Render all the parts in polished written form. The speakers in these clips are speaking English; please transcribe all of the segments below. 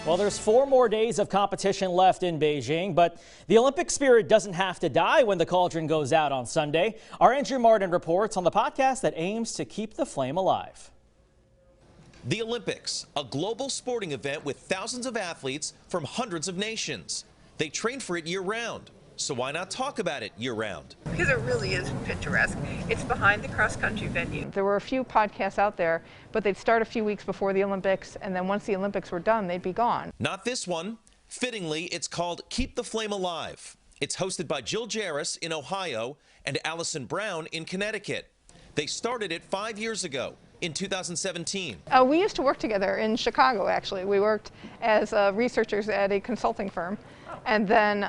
Well, there's 4 more days of competition left in Beijing, but the Olympic spirit doesn't have to die when the cauldron goes out on Sunday. Our Andrew Marden reports on the podcast that aims to keep the flame alive. The Olympics, a global sporting event with thousands of athletes from hundreds of nations. They train for it year-round. So why not talk about it year-round? Because it really is picturesque. It's behind the cross-country venue. There were a few podcasts out there, but they'd start a few weeks before the Olympics, and then once the Olympics were done, they'd be gone. Not this one. Fittingly, it's called Keep the Flame Alive. It's hosted by Jill Jaracz in Ohio and Allison Brown in Connecticut. They started it 5 years ago, in 2017. We used to work together in Chicago, actually. We worked as researchers at a consulting firm. And then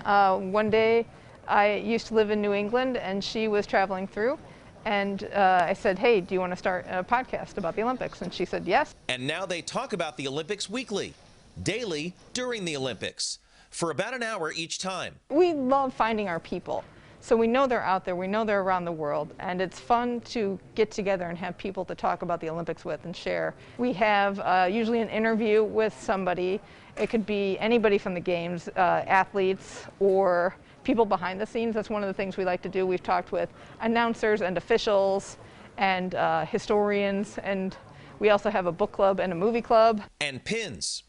one day, I used to live in New England, and she was traveling through. And I said, hey, do you want to start a podcast about the Olympics? And she said, yes. And now they talk about the Olympics weekly, daily during the Olympics, for about an hour each time. We love finding our people. So we know they're out there, we know they're around the world, and it's fun to get together and have people to talk about the Olympics with and share. We have usually an interview with somebody. It could be anybody from the games, athletes or people behind the scenes. That's one of the things we like to do. We've talked with announcers and officials and historians, and we also have a book club and a movie club. And pins.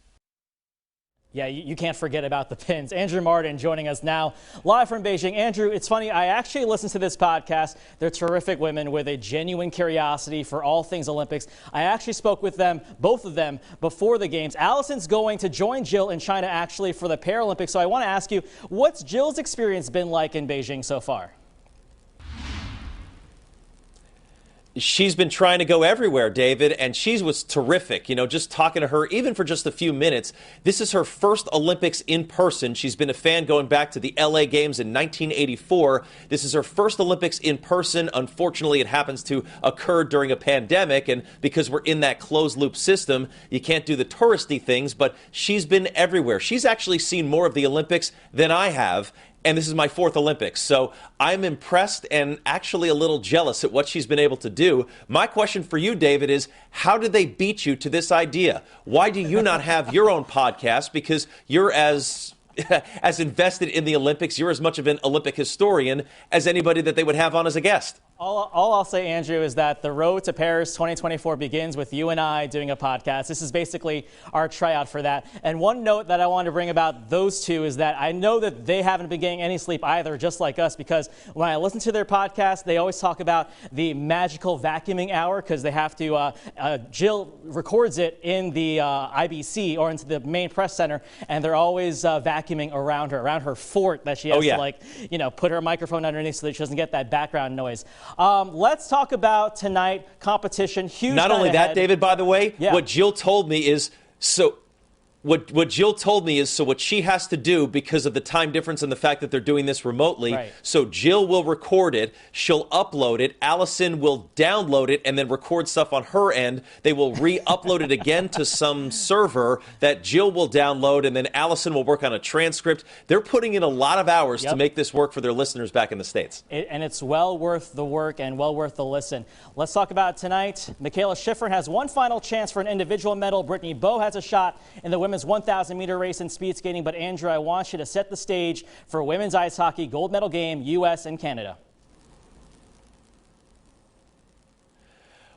Yeah, you can't forget about the pins. Andrew Marden joining us now live from Beijing. Andrew, it's funny, I actually listened to this podcast. They're terrific women with a genuine curiosity for all things Olympics. I actually spoke with them, both of them, before the games. Allison's going to join Jill in China actually for the Paralympics. So I want to ask you, what's Jill's experience been like in Beijing so far? She's been trying to go everywhere, David, and she was terrific. You know, just talking to her, even for just a few minutes. This is her first Olympics in person. She's been a fan going back to the LA Games in 1984. This is her first Olympics in person. Unfortunately, it happens to occur during a pandemic, and because we're in that closed-loop system, you can't do the touristy things, but she's been everywhere. She's actually seen more of the Olympics than I have. And this is my 4th Olympics, so I'm impressed and actually a little jealous at what she's been able to do. My question for you, David, is how did they beat you to this idea? Why do you not have your own podcast? Because you're as invested in the Olympics, you're as much of an Olympic historian as anybody that they would have on as a guest. All I'll say, Andrew, is that the road to Paris 2024 begins with you and I doing a podcast. This is basically our tryout for that. And one note that I wanted to bring about those two is that I know that they haven't been getting any sleep either, just like us, because when I listen to their podcast, they always talk about the magical vacuuming hour because they have to, Jill records it in the IBC or into the main press center, and they're always vacuuming around her fort that she has to, put her microphone underneath so that she doesn't get that background noise. Let's talk about tonight. Competition, huge. Not only that, ahead. David, by the way, Yeah. what Jill told me is What Jill told me is, so what she has to do because of the time difference and the fact that they're doing this remotely, right. So Jill will record it, she'll upload it, Allison will download it and then record stuff on her end. They will re-upload it again to some server that Jill will download, and then Allison will work on a transcript. They're putting in a lot of hours to make this work for their listeners back in the States. And it's well worth the work and well worth the listen. Let's talk about tonight. Michaela Schifrin has one final chance for an individual medal. Brittany Bowe has a shot in the women's 1,000-meter race in speed skating. But, Andrew, I want you to set the stage for women's ice hockey gold medal game, U.S. and Canada.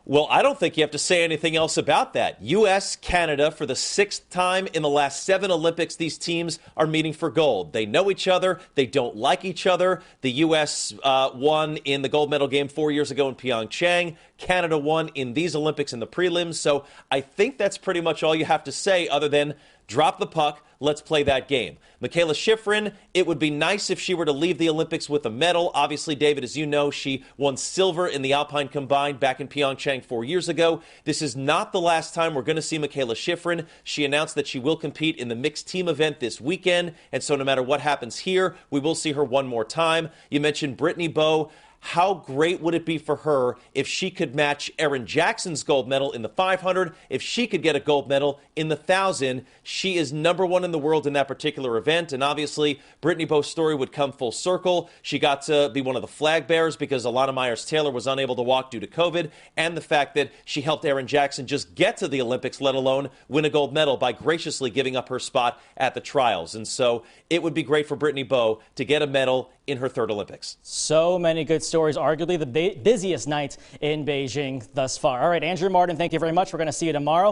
Well, I don't think you have to say anything else about that. U.S., Canada, for the 6th time in the last 7 Olympics, these teams are meeting for gold. They know each other. They don't like each other. The U.S. Won in the gold medal game 4 years ago in Pyeongchang. Canada won in these Olympics in the prelims. So I think that's pretty much all you have to say other than drop the puck. Let's play that game. Michaela Schifrin, it would be nice if she were to leave the Olympics with a medal. Obviously, David, as you know, she won silver in the Alpine Combined back in Pyeongchang 4 years ago. This is not the last time we're going to see Michaela Schifrin. She announced that she will compete in the mixed team event this weekend. And so no matter what happens here, we will see her one more time. You mentioned Brittany Bowe. how great would it be for her if she could match Erin Jackson's gold medal in the 500, if she could get a gold medal in the 1,000. She is #1 in the world in that particular event, and obviously Brittany Bowes' story would come full circle. She got to be one of the flag bearers because Alana Myers-Taylor was unable to walk due to COVID, and the fact that she helped Erin Jackson just get to the Olympics, let alone win a gold medal by graciously giving up her spot at the trials. And so it would be great for Brittany Bowes to get a medal in her 3rd Olympics. So many good stories, arguably the busiest night in Beijing thus far. All right, Andrew Marden, thank you very much. We're going to see you tomorrow.